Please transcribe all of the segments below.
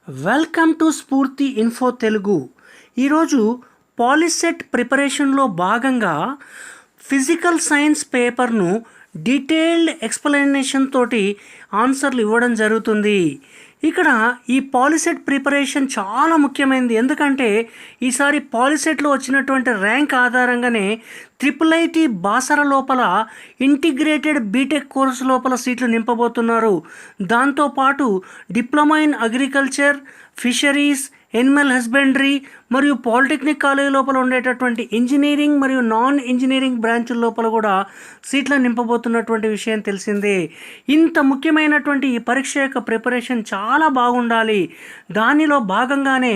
Welcome to స్ఫూర్తి info Telugu. ఈరోజు POLYCET ప్రిపరేషన్లో భాగంగా ఫిజికల్ సైన్స్ పేపర్ను డీటెయిల్డ్ ఎక్స్ప్లెనేషన్ తోటి ఆన్సర్లు ఇవ్వడం జరుగుతుంది. ఇక్కడ ఈ పాలిసెట్ ప్రిపరేషన్ చాలా ముఖ్యమైనది. ఎందుకంటే ఈసారి పాలిసెట్లో వచ్చినటువంటి ర్యాంక్ ఆధారంగానే ఐఐటి బాసర లోపల ఇంటిగ్రేటెడ్ బీటెక్ కోర్సు లోపల సీట్లు నింపబోతున్నారు. దాంతోపాటు diploma in agriculture, fisheries, Animal husbandry మరియు పాలిటెక్నిక్ కాలేజ్ లోపల ఉండేటటువంటి ఇంజనీరింగ్ మరియు నాన్ ఇంజనీరింగ్ బ్రాంచుల లోపల కూడా సీట్లను నింపబోతున్నటువంటి విషయం తెలిసిందే. ఇంత ముఖ్యమైనటువంటి ఈ పరీక్ష యొక్క ప్రిపరేషన్ చాలా బాగుండాలి. దానిలో భాగంగానే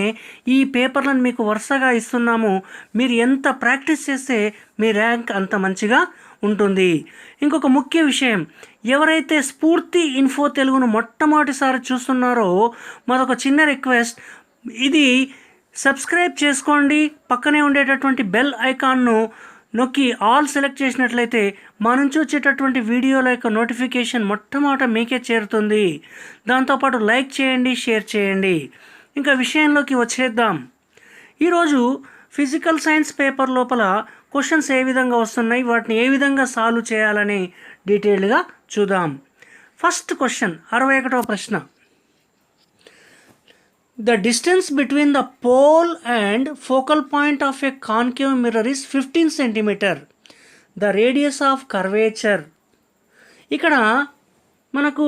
ఈ పేపర్లను మీకు వరుసగా ఇస్తున్నాము. మీరు ఎంత ప్రాక్టీస్ చేస్తే మీ ర్యాంక్ అంత మంచిగా ఉంటుంది. ఇంకొక ముఖ్య విషయం, ఎవరైతే స్ఫూర్తి ఇన్ఫో తెలుగును మొట్టమొదటిసారి చూస్తున్నారో మాదొక చిన్న రిక్వెస్ట్, ఇది సబ్స్క్రైబ్ చేసుకోండి. పక్కనే ఉండేటటువంటి బెల్ ఐకాన్ను నొక్కి ఆల్ సెలెక్ట్ చేసినట్లయితే మా నుంచి వచ్చేటటువంటి వీడియోల యొక్క నోటిఫికేషన్ మొట్టమొదట మీకే చేరుతుంది. దాంతోపాటు లైక్ చేయండి, షేర్ చేయండి. ఇంకా విషయంలోకి వచ్చేద్దాం. ఈరోజు ఫిజికల్ సైన్స్ పేపర్ లోపల క్వశ్చన్స్ ఏ విధంగా వస్తున్నాయి, వాటిని ఏ విధంగా సాల్వ్ చేయాలని డీటెయిల్డ్గా చూద్దాం. ఫస్ట్ క్వశ్చన్, 61వ ప్రశ్న. The distance between the pole and focal point of a concave mirror is 15 cm. The radius of curvature. ఇక్కడ మనకు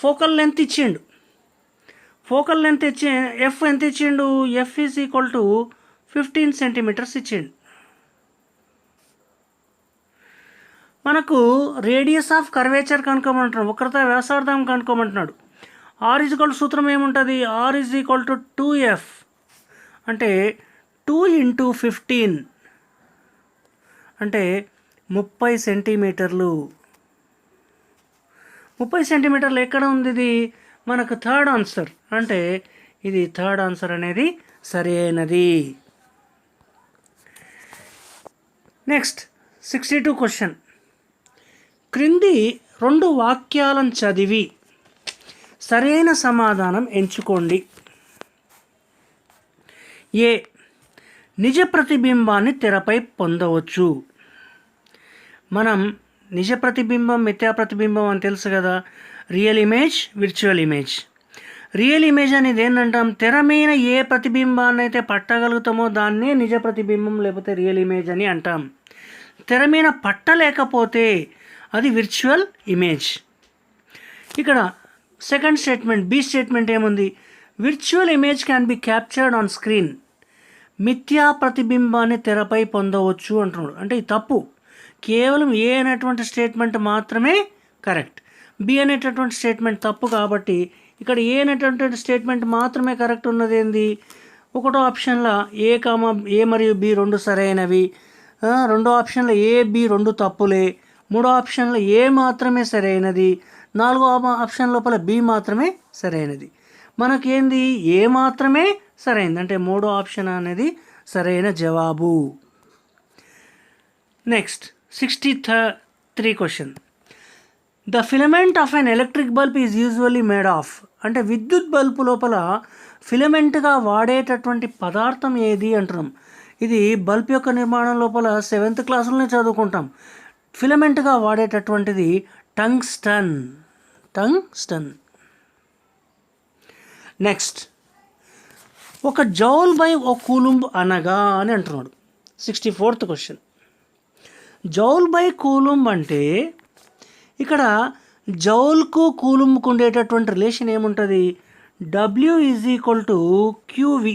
ఫోకల్ లెంత్ ఇచ్చిండు. ఫోకల్ లెంత్ ఎఫ్ ఎంత ఇచ్చిండు? F is equal to 15 centimetres ఇచ్చిండు. మనకు రేడియస్ ఆఫ్ కర్వేచర్ కనుక్కోమంటున్నాడు, వక్రత వ్యాసార్థం కనుక్కోమంటున్నాడు. Are is equal సూత్రం ఏముంటుంది? Are is equal to 2F, అంటే 2 × 15 అంటే 30 సెంటీమీటర్లు. 30 సెంటీమీటర్లు ఎక్కడ ఉంది? ఇది మనకు థర్డ్ ఆన్సర్, అంటే ఇది థర్డ్ ఆన్సర్ అనేది సరి అయినది. Next 62 question. క్రింది 2 వాక్యాలను చదివి సరైన సమాధానం ఎంచుకోండి. ఏ, నిజ ప్రతిబింబాన్ని తెరపై పొందవచ్చు. మనం నిజ ప్రతిబింబం, మిథ్యా ప్రతిబింబం అని తెలుసు కదా. Real image, virtual image. Real image అనేది ఏంటంటాం? తెర మీద ఏ ప్రతిబింబాన్ని అయితే పట్టగలుగుతామో దాన్నే నిజ ప్రతిబింబం లేకపోతే రియల్ ఇమేజ్ అని అంటాం. తెర మీద పట్టలేకపోతే అది విర్చువల్ ఇమేజ్. ఇక్కడ సెకండ్ స్టేట్మెంట్, బి స్టేట్మెంట్ ఏముంది? Virtual image can be captured on screen. మిథ్యా ప్రతిబింబాన్ని తెరపై పొందవచ్చు అంటున్నాడు. అంటే ఇది తప్పు. కేవలం ఏ అనేటువంటి స్టేట్మెంట్ మాత్రమే కరెక్ట్, బి అనేటటువంటి స్టేట్మెంట్ తప్పు. కాబట్టి ఇక్కడ ఏ అనేటటువంటి స్టేట్మెంట్ మాత్రమే కరెక్ట్ ఉన్నది ఏంది? ఒకటో ఆప్షన్లో ఏ మరియు బి రెండు సరైనవి, రెండో ఆప్షన్లో ఏ, బి రెండు తప్పులే, మూడో ఆప్షన్లో ఏ మాత్రమే సరైనది, నాలుగో ఆప్షన్ లోపల బి మాత్రమే సరైనది. మనకేంది? ఏ మాత్రమే సరైనది, అంటే మూడో ఆప్షన్ అనేది సరైన జవాబు. Next 63 question. The filament of an electric bulb is usually made of. అంటే విద్యుత్ బల్బు లోపల ఫిలమెంట్గా వాడేటటువంటి పదార్థం ఏది అంటున్నాం. ఇది బల్బ్ యొక్క నిర్మాణం లోపల 7th క్లాసులోనే చదువుకుంటాం. ఫిలమెంట్గా వాడేటటువంటిది టంగ్స్టన్. నెక్స్ట్, ఒక జౌల్ బై ఒక కూలుంబ్ అనగా అని అంటున్నాడు. 64th question. Joule by coulomb అంటే ఇక్కడ జౌల్కు కూలుంబ్కు ఉండేటటువంటి రిలేషన్ ఏముంటుంది? W is equal to QV,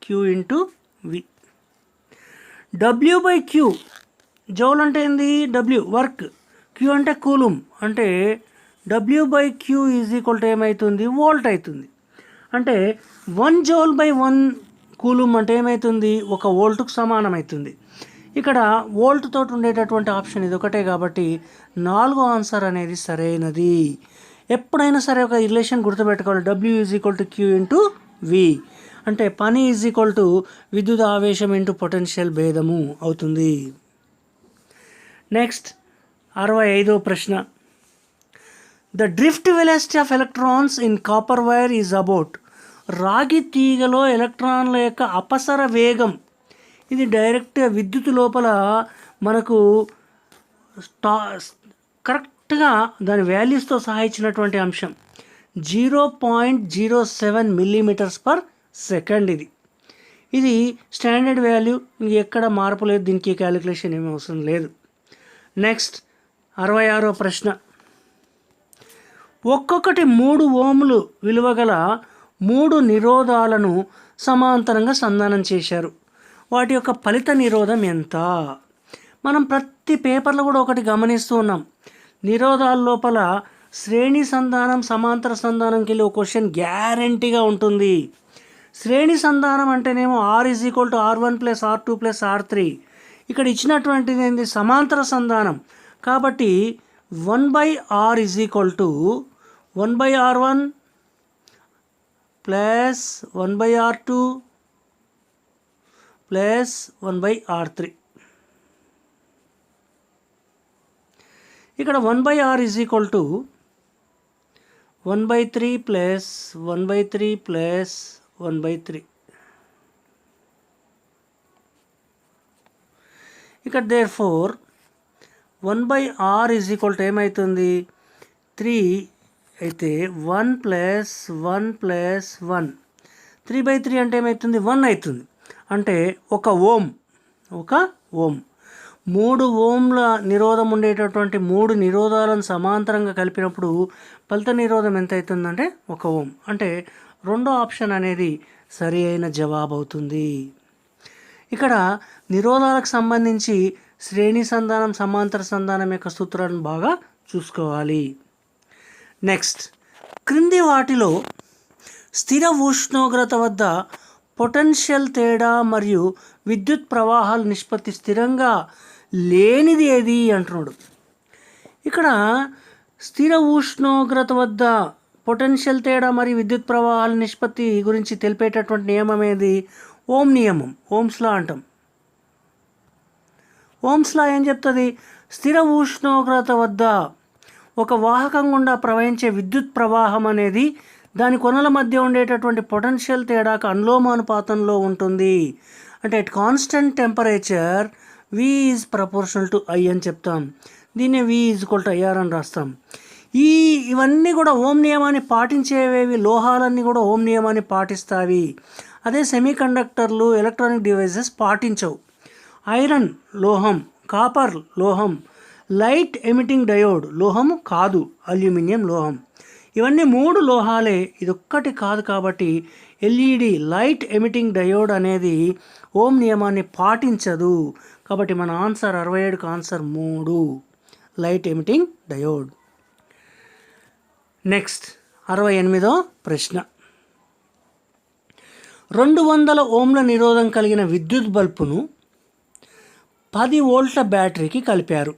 Q × V. W by Q. Joule అంటే ఏంది? W వర్క్, Q అంటే కూలుంబ్, అంటే W by Q is equal to ఏమవుతుంది? వోల్ట్ అవుతుంది. అంటే 1 జౌల్ బై 1 కూలుంబ్ అంటే ఏమవుతుంది? 1 వోల్ట్కు సమానం అవుతుంది. ఇక్కడ వోల్ట్ తోటి ఉండేటటువంటి ఆప్షన్ ఇది ఒకటే, కాబట్టి 4వ ఆన్సర్ అనేది సరైనది. ఎప్పుడైనా సరే ఒక రిలేషన్ గుర్తుపెట్టుకోవాలి. W is equal to Q × V, అంటే పని ఈజ్ ఈక్వల్ టు విద్యుత్ ఆవేశం × పొటెన్షియల్ భేదము అవుతుంది. నెక్స్ట్ 65వ ప్రశ్న. The drift velocity of electrons in copper wire is about రాగి తీగలో ఎలక్ట్రాన్ల యొక్క అపసర వేగం, ఇది డైరెక్ట్గా విద్యుత్ లోపల మనకు కరెక్ట్గా దాని వాల్యూస్తో సహా ఇచ్చినటువంటి అంశం 0.07 మిల్లీమీటర్స్ పర్ సెకండ్. ఇది స్టాండర్డ్ వాల్యూ, ఎక్కడ మార్పు లేదు, దీనికి క్యాలిక్యులేషన్ ఏమీ అవసరం లేదు. నెక్స్ట్ 66వ ప్రశ్న. ఒక్కొక్కటి 3 ఓంలు విలువ గల 3 నిరోధాలను సమాంతరంగా సంధానం చేశారు. వాటి యొక్క ఫలిత నిరోధం ఎంత? మనం ప్రతి పేపర్లో కూడా ఒకటి గమనిస్తూ ఉన్నాం, నిరోధాల లోపల శ్రేణి సంధానం, సమాంతర సంధానంకి వెళ్ళి ఒక క్వశ్చన్ గ్యారంటీగా ఉంటుంది. శ్రేణి సంధానం అంటేనేమో R=R1 + R2 + R3. ఇక్కడ ఇచ్చినటువంటిది ఏంటి? సమాంతర సంధానం. కాబట్టి 1/R = 1/R1 + 1/R2 + 1/R3. ఇక్కడ 1/R = 1/3 + 1/3 + 1/3. ఇక్కడ therefore 1/R = ఏమవుతుంది? 3 అయితే 1 + 1 + 1, 3/3 అంటే ఏమవుతుంది? 1 అవుతుంది. అంటే 1 ఓం. 3 ఓంల నిరోధం ఉండేటటువంటి 3 నిరోధాలను సమాంతరంగా కలిపినప్పుడు ఫలిత నిరోధం ఎంత అవుతుందంటే 1 ఓం. అంటే రెండో ఆప్షన్ అనేది సరి అయిన జవాబు అవుతుంది. ఇక్కడ నిరోధాలకు సంబంధించి శ్రేణి సంధానం, సమాంతర సంధానం యొక్క సూత్రాలను బాగా చూసుకోవాలి. నెక్స్ట్, క్రింది వాటిలో స్థిర ఉష్ణోగ్రత వద్ద పొటెన్షియల్ తేడా మరియు విద్యుత్ ప్రవాహాల నిష్పత్తి స్థిరంగా లేనిది ఏది అంటున్నాడు. ఇక్కడ స్థిర ఉష్ణోగ్రత వద్ద పొటెన్షియల్ తేడా మరియు విద్యుత్ ప్రవాహాల నిష్పత్తి గురించి తెలిపేటటువంటి నియమం ఏది? ఓం నియమం, ఓమ్స్ లా అంటాం. ఓమ్స్ లా ఏం చెప్తుంది? స్థిర ఉష్ణోగ్రత వద్ద ఒక వాహకం గుండా ప్రవహించే విద్యుత్ ప్రవాహం అనేది దాని కొనల మధ్య ఉండేటటువంటి పొటెన్షియల్ తేడాకు అనులోమానుపాతంలో ఉంటుంది. అంటే at constant temperature V is proportional to I అని చెప్తాం. దీన్ని V = IR అని రాస్తాం. ఇవన్నీ కూడా ఓం నియమాన్ని పాటించేవేవి, లోహాలన్నీ కూడా ఓం నియమాన్ని పాటిస్తాయి. అదే సెమీ కండక్టర్లు, ఎలక్ట్రానిక్ డివైసెస్ పాటించవు. ఐరన్ లోహం, కాపర్ లోహం, లైట్ ఎమిటింగ్ డయోడ్ లోహము కాదు, అల్యూమినియం లోహం. ఇవన్నీ 3 లోహాలే, ఇదొక్కటి కాదు. కాబట్టి LED లైట్ ఎమిటింగ్ డయోడ్ అనేది ఓం నియమాన్ని పాటించదు. కాబట్టి మన ఆన్సర్ 67కి answer 3, light emitting diode. Next 68వ ప్రశ్న. 200 ఓంల నిరోధం కలిగిన విద్యుత్ బల్బును 10 వోల్ట్ల బ్యాటరీకి కలిపారు.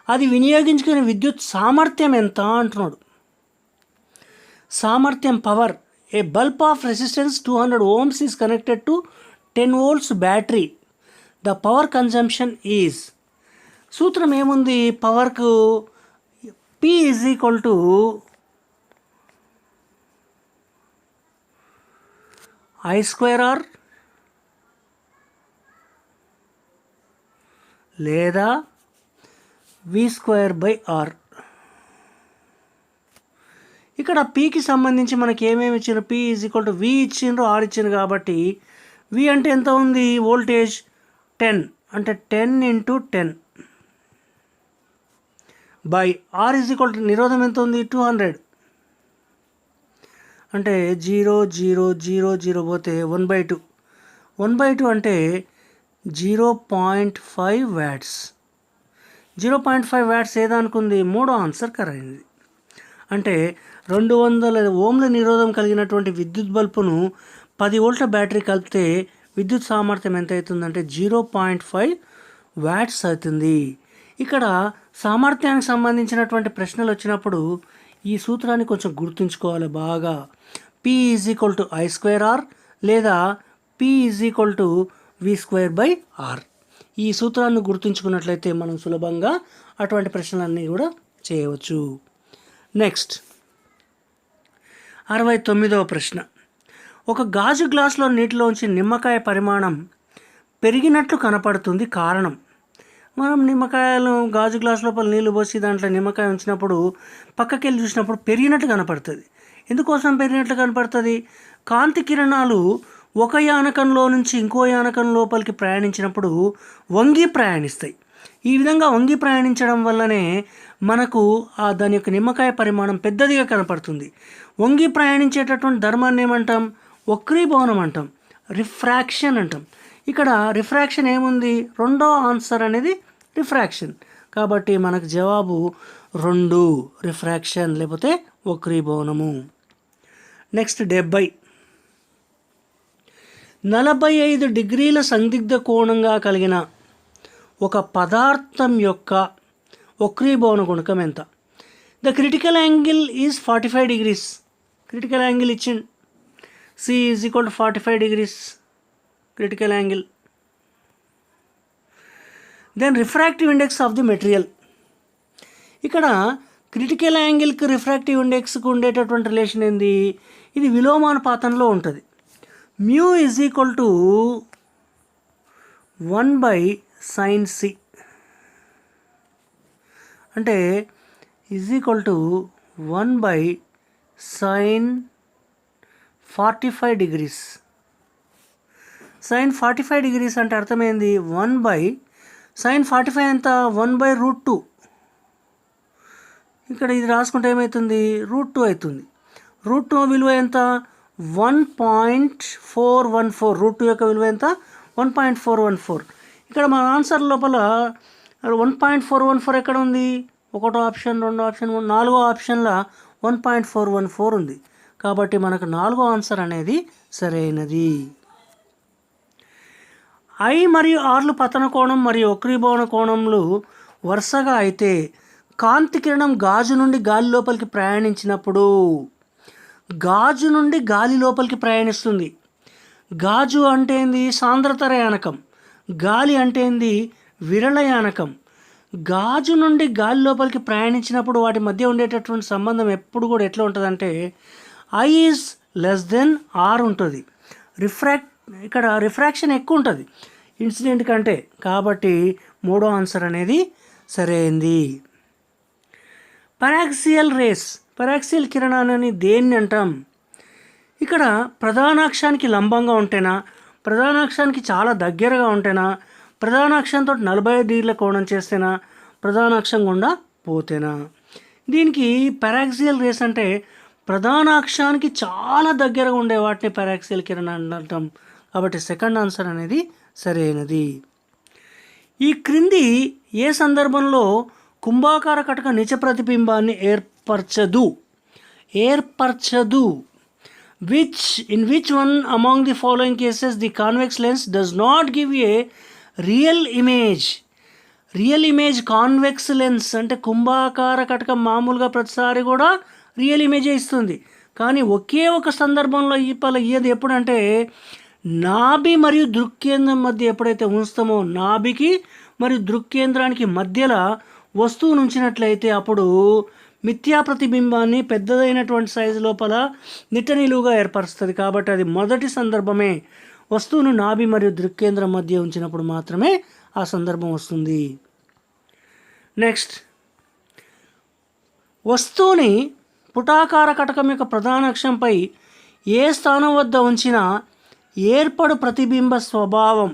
అది వినియోగించుకునే విద్యుత్ సామర్థ్యం ఎంత అంటున్నాడు. సామర్థ్యం, power. A bulb of resistance 200 ohms is connected to 10 volts battery. The power consumption is. సూత్రం ఏముంది పవర్కు? P = I²R లేదా V²/R. ఇక్కడ Pకి సంబంధించి మనకి ఏమేమి ఇచ్చారు? P = V ఇచ్చిండ్రు, R ఇచ్చిండ్రు. కాబట్టి V అంటే ఎంత ఉంది? వోల్టేజ్ 10, అంటే 10 × 10 బై R = నిరోధం ఎంత ఉంది? 200, అంటే 0 0 0 0 పోతే 1/2. 1/2 అంటే 0.5 watts. 0.5 watts ఏదనుకుంది? 3వ ఆన్సర్ కరెక్ట్. అంటే 200 ఓంల నిరోధం కలిగినటువంటి విద్యుత్ బల్బును 10 వోల్ట్ల బ్యాటరీ కలిపితే విద్యుత్ సామర్థ్యం ఎంత అవుతుందంటే 0.5 watts అవుతుంది. ఇక్కడ సామర్థ్యానికి సంబంధించినటువంటి ప్రశ్నలు వచ్చినప్పుడు ఈ సూత్రాన్ని కొంచెం గుర్తుంచుకోవాలి బాగా. P = I²R లేదా P = V²/R. ఈ సూత్రాన్ని గుర్తుంచుకున్నట్లయితే మనం సులభంగా అటువంటి ప్రశ్నలన్నీ కూడా చేయవచ్చు. నెక్స్ట్ 69వ ప్రశ్న. ఒక గాజు గ్లాసులో నీటిలోంచి నిమ్మకాయ పరిమాణం పెరిగినట్లు కనపడుతుంది. కారణం, మనం నిమ్మకాయలు గాజు గ్లాస్ లోపల నీళ్లు పోసి దాంట్లో నిమ్మకాయ ఉంచినప్పుడు పక్కకి వెళ్ళి చూసినప్పుడు పెరిగినట్టు కనపడుతుంది. ఎందుకోసం పెరిగినట్లు కనపడుతుంది? కాంతి కిరణాలు ఒక యానకంలో నుంచి ఇంకో యానకం లోపలికి ప్రయాణించినప్పుడు వంగి ప్రయాణిస్తాయి. ఈ విధంగా వంగి ప్రయాణించడం వల్లనే మనకు దాని యొక్క నిమ్మకాయ పరిమాణం పెద్దదిగా కనపడుతుంది. వంగి ప్రయాణించేటటువంటి ధర్మాన్ని ఏమంటాం? వక్రీభవనం అంటాం, రిఫ్రాక్షన్ అంటాం. ఇక్కడ రిఫ్రాక్షన్ ఏముంది? రెండో ఆన్సర్ అనేది రిఫ్రాక్షన్. కాబట్టి మనకు జవాబు 2, రిఫ్రాక్షన్ లేకపోతే వక్రీభవనము. నెక్స్ట్ 70. 45 డిగ్రీల సందిగ్ధ కోణంగా కలిగిన ఒక పదార్థం యొక్క వక్రీభవన గుణకం ఎంత? The critical angle is 45 degrees. Critical angle ఇచ్చింది. C is equal to 45 degrees critical angle. Then refractive index of the material. ఇక్కడ క్రిటికల్ యాంగిల్కి రిఫ్రాక్టివ్ ఇండెక్స్కి ఉండేటటువంటి రిలేషన్ ఏంది? ఇది విలోమానుపాతంలో ఉంటుంది. Mu is equal to 1/sin c అంటే is equal to 1/sin 45 degrees. sin 45 degrees అంటే అర్థమైంది 1/sin 45 ఎంత? 1/√2. ఇక్కడ ఇది రాసుకుంటే ఏమవుతుంది? √2 అవుతుంది. √2 విలువ ఎంత? 1.414. √2 యొక్క విలువ ఎంత? 1.414. ఇక్కడ మన ఆన్సర్ లోపల 1.414 ఎక్కడ ఉంది? ఒకటో ఆప్షన్, రెండో ఆప్షన్, నాలుగో ఆప్షన్లో 1.414 ఉంది. కాబట్టి మనకు నాలుగో ఆన్సర్ అనేది సరైనది. I మరియు Rలు పతన కోణం మరియు వక్రీభవన కోణంలు వరుసగా అయితే కాంతి కిరణం గాజు నుండి గాలి లోపలికి ప్రయాణించినప్పుడు గాజు నుండి గాలి లోపలికి ప్రయాణిస్తుంది. గాజు అంటే ఏంది? సాంద్రతర యానకం. గాలి అంటే ఏంది? విరళ యానకం. గాజు నుండి గాలి లోపలికి ప్రయాణించినప్పుడు వాటి మధ్య ఉండేటటువంటి సంబంధం ఎప్పుడు కూడా ఎట్లా ఉంటుందంటే I is less than R ఉంటుంది. ఇక్కడ రిఫ్రాక్షన్ ఎక్కువ ఉంటుంది ఇన్సిడెంట్ కంటే. కాబట్టి మూడో ఆన్సర్ అనేది సరైంది. పరాక్సియల్ రేస్, పరాక్సియల్ కిరణాన్ని దేన్ని అంటాం? ఇక్కడ ప్రధానాక్షానికి లంబంగా ఉంటేనా, ప్రధానాక్షానికి చాలా దగ్గరగా ఉంటేనా, ప్రధానాక్షంతో 45 డిగ్రీల కోణం చేస్తేనా, ప్రధానాక్షం గుండా పోతేనా? దీనికి పరాక్సియల్ రేస్ అంటే ప్రధానాక్షానికి చాలా దగ్గరగా ఉండే వాటిని పరాక్సియల్ కిరణాలు అంటాం. కాబట్టి సెకండ్ ఆన్సర్ అనేది సరైనది. ఈ క్రింది ఏ సందర్భంలో కుంభాకార కటక నిజ ప్రతిబింబాన్ని ఏర్పరచదు? in which one among the following cases the convex lens does not give a real image? Real image convex lens అంటే కుంభాకార కటకం మామూలుగా ప్రతిసారి కూడా రియల్ ఇమేజే ఇస్తుంది. కానీ ఒకే ఒక సందర్భంలో ఇయ్యది ఎప్పుడంటే నాభి మరియు దృక్కేంద్రం మధ్య ఎప్పుడైతే ఉంచుతామో, నాభికి మరియు దృక్కేంద్రానికి మధ్యలో వస్తువును ఉంచినట్లయితే అప్పుడు మిథ్యా ప్రతిబింబాన్ని పెద్దదైనటువంటి సైజు లోపల నిట్ట నిలువుగా ఏర్పరుస్తుంది. కాబట్టి అది మొదటి సందర్భమే. వస్తువును నాభి మరియు దృక్కేంద్రం మధ్య ఉంచినప్పుడు మాత్రమే ఆ సందర్భం వస్తుంది. నెక్స్ట్, వస్తువుని పుటాకార కటకం యొక్క ప్రధాన అక్షంపై ఏ స్థానం వద్ద ఉంచినా ఏర్పడు ప్రతిబింబ స్వభావం.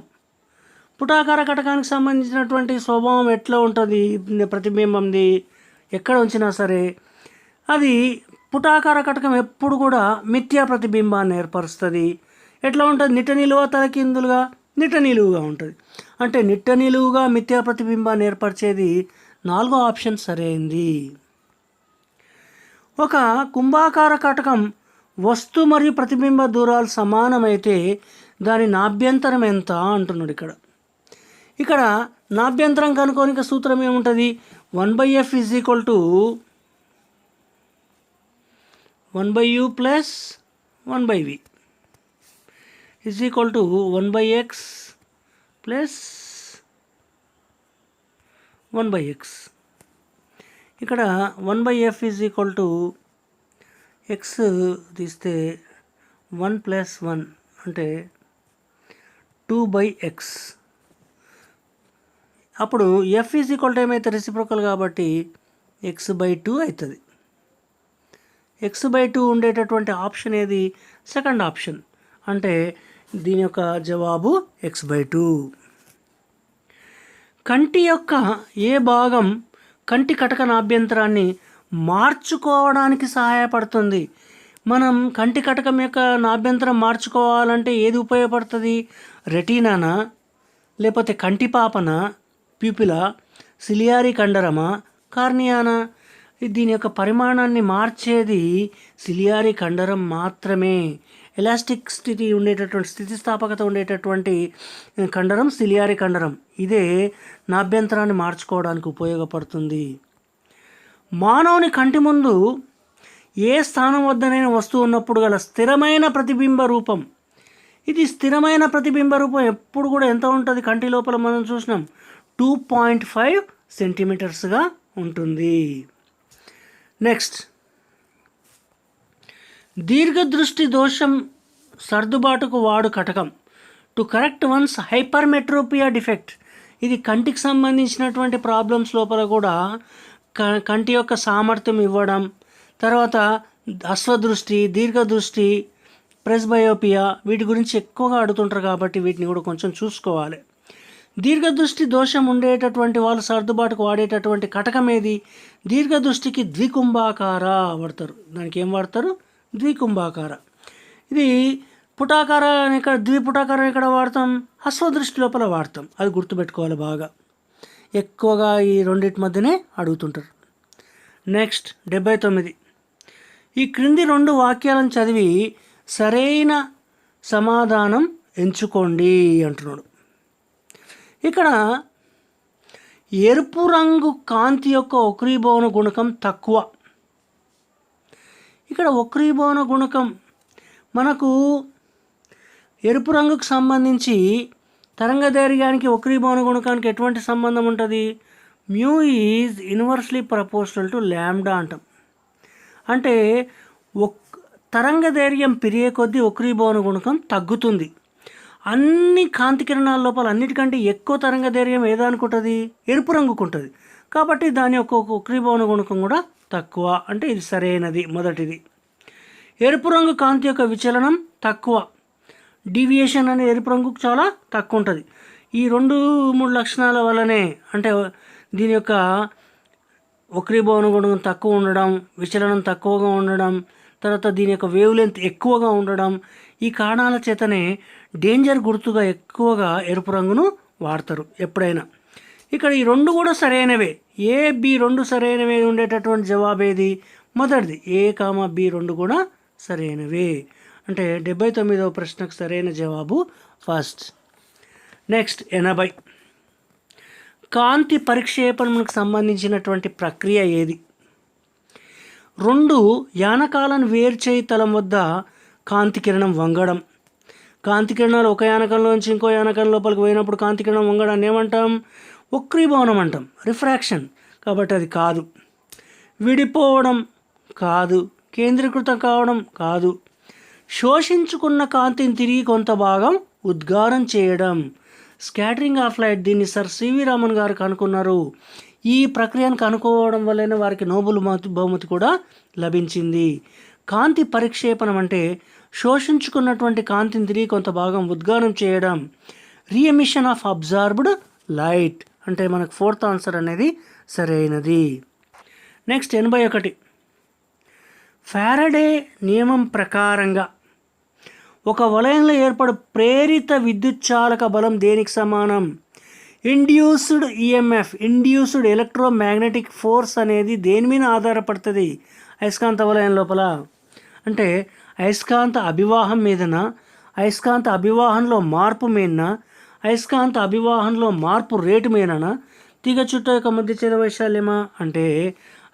పుటాకార కటకానికి సంబంధించినటువంటి స్వభావం ఎట్లా ఉంటుంది? ప్రతిబింబంది ఎక్కడ ఉంచినా సరే అది పుటాకార కటకం ఎప్పుడు కూడా మిథ్యా ప్రతిబింబాన్ని ఏర్పరుస్తుంది. ఎట్లా ఉంటుంది? నిట్ట నిలువ తలకిందులుగా నిట్ట నిలువుగా ఉంటుంది. అంటే నిట్ట నిలువుగా మిథ్యా ప్రతిబింబాన్ని ఏర్పరిచేది నాలుగో ఆప్షన్ సరైంది. ఒక కుంభాకార కటకం వస్తు మరియు ప్రతిబింబ దూరాలు సమానమైతే దాని నాభ్యంతరం ఎంత అంటున్నాడు. ఇక్కడ నాభ్యంతరం కనుకోనిక సూత్రం ఏముంటుంది? 1/f is equal to 1/u plus 1/v is equal to 1/x plus 1/x. ఇక్కడ 1/f is equal to x తీస్తే 1 + 1 అంటే 2/x. అప్పుడు F ఏమైతే రెసిప్రోకల్ కాబట్టి x/2 అవుతుంది. x/2 ఉండేటటువంటి ఆప్షన్ ఏది? Second option. అంటే దీని యొక్క జవాబు x/2. కంటి యొక్క ఏ భాగం కంటి కటక నాభ్యంతరాన్ని మార్చుకోవడానికి సహాయపడుతుంది? మనం కంటి కటకం యొక్క నాభ్యంతరం మార్చుకోవాలంటే ఏది ఉపయోగపడుతుంది? రెటీనానా, లేకపోతే కంటి పాపన, ప్యూపిలా, సిలియారీ కండరమా, కార్నియానా? దీని యొక్క పరిమాణాన్ని మార్చేది సిలియారీ కండరం మాత్రమే. ఎలాస్టిక్ స్థితిస్థాపకత ఉండేటటువంటి కండరం సిలియారీ కండరం. ఇదే నాభ్యంతరాన్ని మార్చుకోవడానికి ఉపయోగపడుతుంది. మానవుని కంటి ముందు ఏ స్థానం వద్దనైనా వస్తువు ఉన్నప్పుడు గల స్థిరమైన ప్రతిబింబ రూపం. ఇది స్థిరమైన ప్రతిబింబ రూపం ఎప్పుడు కూడా ఎంత ఉంటుంది? కంటి లోపల మనం చూసినాం 2.5 సెంటీమీటర్స్గా ఉంటుంది. నెక్స్ట్, దీర్ఘదృష్టి దోషం సర్దుబాటుకు వాడు కటకం. To correct one's hypermetropia defect. ఇది కంటికి సంబంధించినటువంటి ప్రాబ్లమ్స్ లోపల కూడా కంటి యొక్క సామర్థ్యం ఇవ్వడం, తర్వాత అశ్వదృష్టి, దీర్ఘదృష్టి, ప్రెస్బయోపియా, వీటి గురించి ఎక్కువగా అడుగుతుంటారు కాబట్టి వీటిని కూడా కొంచెం చూసుకోవాలి. దీర్ఘదృష్టి దోషం ఉండేటటువంటి వాళ్ళు సర్దుబాటుకు వాడేటటువంటి కటకం ఏది? దీర్ఘదృష్టికి ద్వికుంభాకార వాడతారు. దానికి ఏం వాడతారు? ద్వికుంభాకార. ఇది పుటాకారం ఇక్కడ, ద్విపుటాకారం ఎక్కడ వాడతాం? అశ్వదృష్టి లోపల వాడతాం. అది గుర్తుపెట్టుకోవాలి బాగా. ఎక్కువగా ఈ రెండింటి మధ్యనే అడుగుతుంటారు. నెక్స్ట్ 79. ఈ క్రింది 2 వాక్యాలను చదివి సరైన సమాధానం ఎంచుకోండి అంటున్నాడు. ఇక్కడ ఎరుపు రంగు కాంతి యొక్క వక్రీభవన గుణకం తక్కువ. ఇక్కడ వక్రీభవన గుణకం మనకు ఎరుపు రంగుకు సంబంధించి తరంగదైర్ఘ్యానికి వక్రీభవన గుణకానికి ఎటువంటి సంబంధం ఉంటుంది? Mu is inversely proportional to lambda అంటాం. అంటే తరంగదైర్ఘ్యం పెరిగే కొద్దీ వక్రీభవన గుణకం తగ్గుతుంది. అన్ని కాంతి కిరణాల లోపల అన్నిటికంటే ఎక్కువ తరంగదైర్ఘ్యం ఏదానికి ఉంటుంది? ఎరుపు రంగుకు ఉంటుంది. కాబట్టి దాని యొక్క వక్రీభవన గుణకం కూడా తక్కువ. అంటే ఇది సరైనది, మొదటిది. ఎరుపు రంగు కాంతి యొక్క విచలనం తక్కువ. డీవియేషన్ అనేది ఎరుపు రంగుకు చాలా తక్కువ ఉంటుంది. ఈ 2-3 లక్షణాల వల్లనే, అంటే దీని యొక్క వక్రీభవన గుణకం తక్కువ ఉండడం, విచలనం తక్కువగా ఉండడం, తర్వాత దీని యొక్క వేవ్ లెంత్ ఎక్కువగా ఉండడం, ఈ కారణాల చేతనే డేంజర్ గుర్తుగా ఎక్కువగా ఎరుపు రంగును వాడతారు ఎప్పుడైనా. ఇక్కడ ఈ 2 కూడా సరైనవే. ఏ, బి 2 సరైనవే ఉండేటటువంటి జవాబు ఏది? మొదటిది. ఏ, బి 2 కూడా సరైనవే. అంటే 79వ ప్రశ్నకు సరైన జవాబు ఫస్ట్. నెక్స్ట్ 80. కాంతి పరిక్షేపణకు సంబంధించినటువంటి ప్రక్రియ ఏది? 2 యానకాలను వేర్చేయి తలం వద్ద కాంతి కిరణం వంగడం. కాంతి కిరణాలు ఒక యానకంలోంచి ఇంకో యానకం లోపలికి పోయినప్పుడు కాంతి కిరణం వంగడాన్ని ఏమంటాం? వక్రీభవనం అంటాం, రిఫ్రాక్షన్. కాబట్టి అది కాదు. విడిపోవడం కాదు. కేంద్రీకృతం కావడం కాదు. శోషించుకున్న కాంతిని తిరిగి కొంత భాగం ఉద్గారం చేయడం, స్కాటరింగ్ ఆఫ్ లైట్. దీన్ని సర్ సివి రామన్ గారు కనుక్కున్నారు. ఈ ప్రక్రియను కనుక్కోవడం వల్లనే వారికి నోబెల్ బహుమతి కూడా లభించింది. కాంతి పరిక్షేపణం అంటే శోషించుకున్నటువంటి కాంతిని తిరిగి కొంత భాగం ఉద్గారం చేయడం. రీఎమిషన్ ఆఫ్ అబ్జార్బ్డ్ లైట్. అంటే మనకు 4th ఆన్సర్ అనేది సరైనది. నెక్స్ట్ 81. ఫారడే నియమం ప్రకారంగా ఒక వలయంలో ఏర్పడు ప్రేరిత విద్యుచ్చాలక బలం దేనికి సమానం? Induced EMF, induced electromagnetic force అనేది దేని మీద ఆధారపడుతుంది? అయస్కాంత వలయం లోపల. అంటే అయస్కాంత అభివాహం మీదనా, అయస్కాంత అభివాహంలో మార్పు మీదనా, అయస్కాంత అభివాహంలో మార్పు రేటు మీదనా, తీగ చుట్ట యొక్క మధ్య ఛేద వైశాల్యమా? అంటే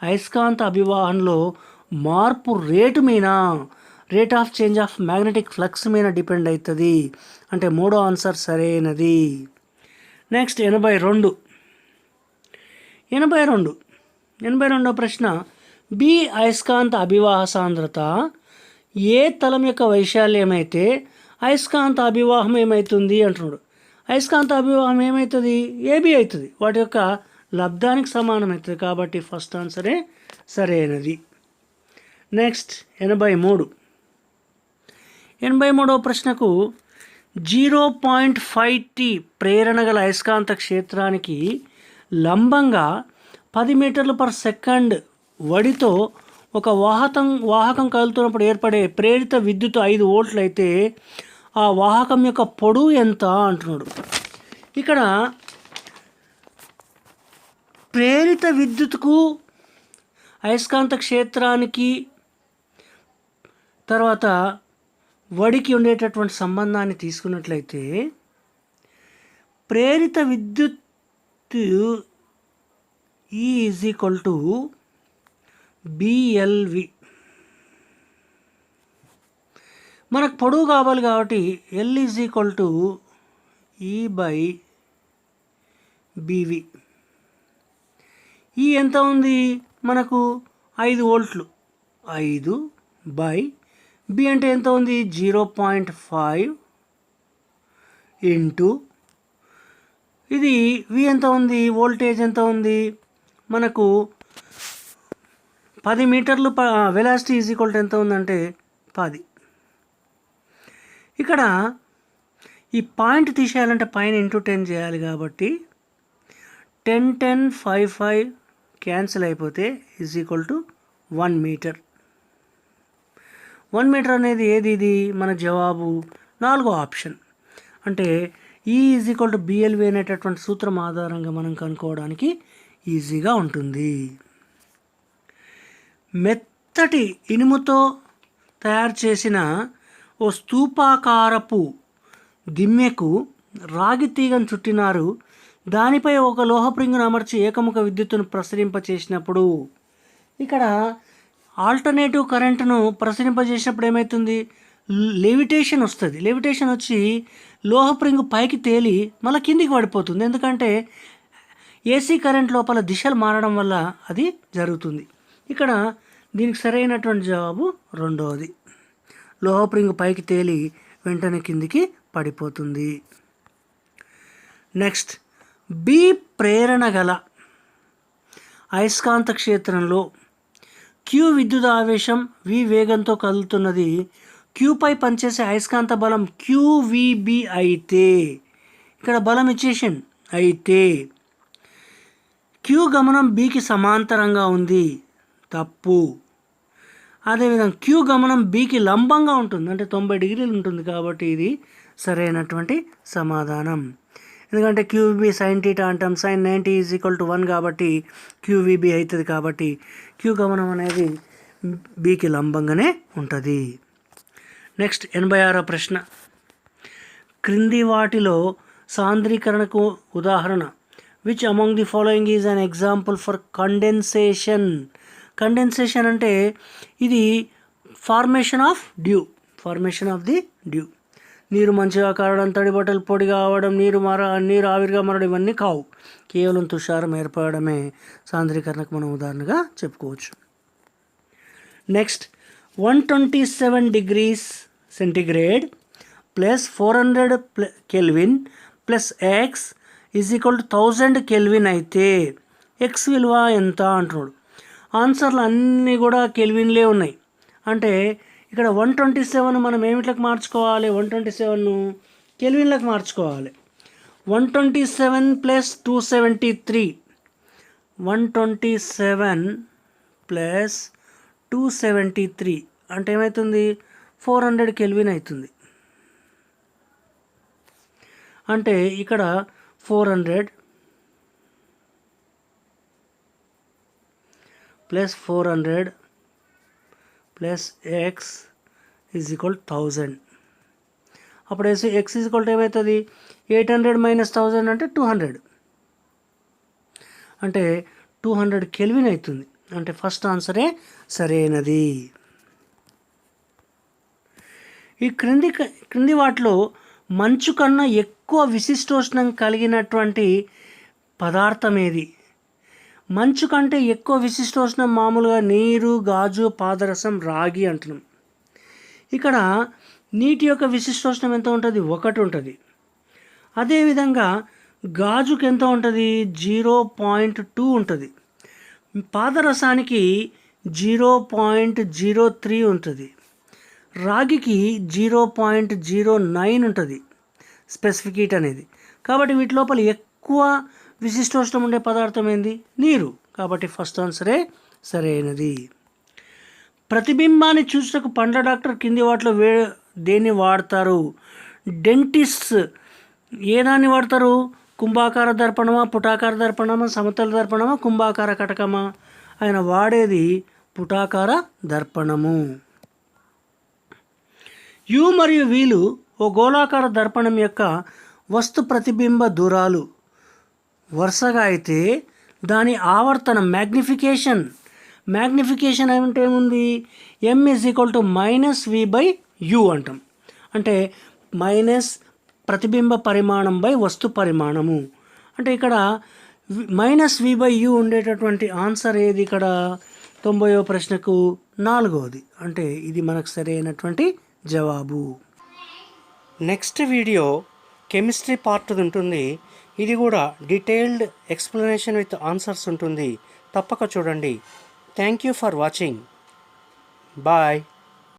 అయస్కాంత అభివాహంలో మార్పు రేటు మీద, rate of change of magnetic flux మీద డిపెండ్ అవుతుంది. అంటే 3వ ఆన్సర్ సరైనది. నెక్స్ట్ 82. 82వ ప్రశ్న. బి అయస్కాంత అభివాహ సాంద్రత ఏ తలం యొక్క వైశాల్యం అయితే అయస్కాంత అభివాహం ఏమవుతుంది అంటున్నాడు. అయస్కాంత అభివాహం ఏమవుతుంది? ఏబి అవుతుంది. వాటి యొక్క లబ్ధానికి సమానమవుతుంది. కాబట్టి ఫస్ట్ ఆన్సరే సరైనది. నెక్స్ట్ 83వ ప్రశ్నకు 0.5t ప్రేరణ గల అయస్కాంత క్షేత్రానికి లంబంగా 10 మీటర్లు పర్ సెకండ్ వడితో ఒక వాహకం కదులుతున్నప్పుడు ఏర్పడే ప్రేరిత విద్యుత్ 5 వోల్ట్లు అయితే ఆ వాహకం యొక్క పొడవు ఎంత అంటున్నాడు. ఇక్కడ ప్రేరిత విద్యుత్కు అయస్కాంత క్షేత్రానికి తర్వాత వడికి ఉండేటటువంటి సంబంధాన్ని తీసుకున్నట్లయితే ప్రేరిత విద్యుత్ E is equal to BLV. మనకు పొడవు కావాలి కాబట్టి L is equal to E/BV. ఈ ఎంత ఉంది మనకు? 5 వోల్ట్లు. 5/B అంటే ఎంత ఉంది? 0.5 ఇంటూ ఇది వి ఎంత ఉంది? వోల్టేజ్ ఎంత ఉంది మనకు? 10 మీటర్లు వెలాసిటీ ఈజ్ ఈక్వల్ టు ఎంత ఉందంటే 10. ఇక్కడ ఈ పాయింట్ తీసేయాలంటే పైన ఇంటూ 10 చేయాలి కాబట్టి 10 10 5 5 క్యాన్సిల్ అయిపోతే is equal to 1 metre. 1 metre అనేది ఏది? ఇది మన జవాబు 4వ ఆప్షన్. అంటే ఈ ఈజ్ ఈక్వల్ టు బిఎల్వి అనేటటువంటి సూత్రం ఆధారంగా మనం కనుక్కోవడానికి ఈజీగా ఉంటుంది. మెత్తటి ఇనుముతో తయారు చేసిన ఓ స్తూపాకారపు దిమ్మెకు రాగి తీగను చుట్టినారు. దానిపై ఒక లోహప్రింగును అమర్చి ఏకముఖ విద్యుత్తును ప్రసరింపచేసినప్పుడు ఇక్కడ ఆల్టర్నేటివ్ కరెంటును ప్రసరింపజేసినప్పుడు ఏమవుతుంది? లెవిటేషన్ వస్తుంది. లెవిటేషన్ వచ్చి లోహప్రింగు పైకి తేలి మళ్ళీ కిందికి పడిపోతుంది. ఎందుకంటే ఏసీ కరెంట్ లోపల దిశలు మారడం వల్ల అది జరుగుతుంది. ఇక్కడ దీనికి సరైనటువంటి జవాబు 2వది. లోహప్రింగు పైకి తేలి వెంటనే కిందికి పడిపోతుంది. నెక్స్ట్ బి ప్రేరణ గల అయస్కాంత క్షేత్రంలో క్యూ విద్యుత్ ఆవేశం వి వేగంతో కదులుతున్నది. క్యూపై పనిచేసే అయస్కాంత బలం క్యూవిబి అయితే ఇక్కడ బలం ఇచ్చేషన్ అయితే క్యూ గమనం బికి సమాంతరంగా ఉంది. తప్పు. అదేవిధంగా క్యూ గమనం బికి లంబంగా ఉంటుంది, అంటే 90 డిగ్రీలు ఉంటుంది. కాబట్టి ఇది సరైనటువంటి సమాధానం. ఎందుకంటే క్యూవిబి సైన్ టీటా అంటాం. సైన్ 90 ఈజ్ ఈక్వల్ టు 1 కాబట్టి క్యూవిబి అవుతుంది. కాబట్టి క్యూ గమనం అనేది బికి లంబంగానే ఉంటుంది. నెక్స్ట్ 86వ ప్రశ్న. క్రింది వాటిలో సాంద్రీకరణకు ఉదాహరణ which among the following is an example for condensation. Condensation అంటే ఇది ఫార్మేషన్ ఆఫ్ ది డ్యూ. నీరు మంచిగా కారడం, తడి బట్టలు పొడి కావడం, నీరు ఆవిరిగా మారడం ఇవన్నీ కావు. కేవలం తుషారం ఏర్పడమే సాంద్రీకరణకు మనం ఉదాహరణగా చెప్పుకోవచ్చు. Next 127 degrees centigrade plus 400 kelvin plus X is equal to 1000 kelvin అయితే ఎక్స్ విలువ ఎంత అంటున్నాడు. ఆన్సర్లు అన్నీ కూడా కెల్విన్లే ఉన్నాయి. అంటే ఇక్కడ 127 మనం ఏమిట్లకు మార్చుకోవాలి? 127ను కెల్విన్లకు మార్చుకోవాలి. 127 ప్లస్ 273 127 ప్లస్ 273 అంటే ఏమవుతుంది? 400 కెల్విన్ అవుతుంది. అంటే ఇక్కడ 400 plus 400 plus X is equal 1000. అప్పుడు ఎక్స్ ఈజ్ ఈక్వల్ టు ఏమవుతుంది? 800 మైనస్ 1000 అంటే 200. అంటే 200 కెల్విన్ అవుతుంది. అంటే ఫస్ట్ ఆన్సరే సరైనది. ఈ క్రింది వాటిలో మంచు కన్నా ఎక్కువ విశిష్టోష్ణం కలిగినటువంటి పదార్థం ఏది? మంచు కంటే ఎక్కువ విశిష్టోష్ణం మామూలుగా నీరు, గాజు, పాదరసం, రాగి అంటున్నాం. ఇక్కడ నీటి యొక్క విశిష్టోష్ణం ఎంత ఉంటుంది? 1 ఉంటుంది. అదేవిధంగా గాజుకి ఎంత ఉంటుంది? 0.2 ఉంటుంది. పాదరసానికి 0.03 ఉంటుంది. రాగికి 0.09 ఉంటుంది స్పెసిఫిక్ హీట్ అనేది. కాబట్టి వీటి లోపల ఎక్కువ విశిష్టోష్ణం ఉండే పదార్థం ఏంది? నీరు. కాబట్టి ఫస్ట్ ఆన్సరే సరైనది. ప్రతిబింబాన్ని చూసుటకు పండ్ల డాక్టర్ కింది వాటిలో దేన్ని వాడతారు? డెంటిస్ట్స్ ఏ దాన్ని వాడతారు? కుంభాకార దర్పణమా, పుటాకార దర్పణమా, సమతల దర్పణమా, కుంభాకార కటకమా? ఆయన వాడేది పుటాకార దర్పణము. యు మరియు వీలు ఓ గోళాకార దర్పణం యొక్క వస్తు ప్రతిబింబ దూరాలు వరుసగా అయితే దాని ఆవర్తనం మ్యాగ్నిఫికేషన్ అంటే ఏముంది? m -v/u అంటాం. అంటే మైనస్ ప్రతిబింబ పరిమాణం బై వస్తు పరిమాణము. అంటే ఇక్కడ -v/u ఉండేటటువంటి ఆన్సర్ ఏది? ఇక్కడ 90వ ప్రశ్నకు 4వది. అంటే ఇది మనకు సరైనటువంటి జవాబు. నెక్స్ట్ వీడియో కెమిస్ట్రీ పార్ట్ ఉంటుంది. ఇది కూడా డీటెయిల్డ్ ఎక్స్ప్లెనేషన్ విత్ ఆన్సర్స్ ఉంటుంది. తప్పక చూడండి. Thank you for watching. Bye.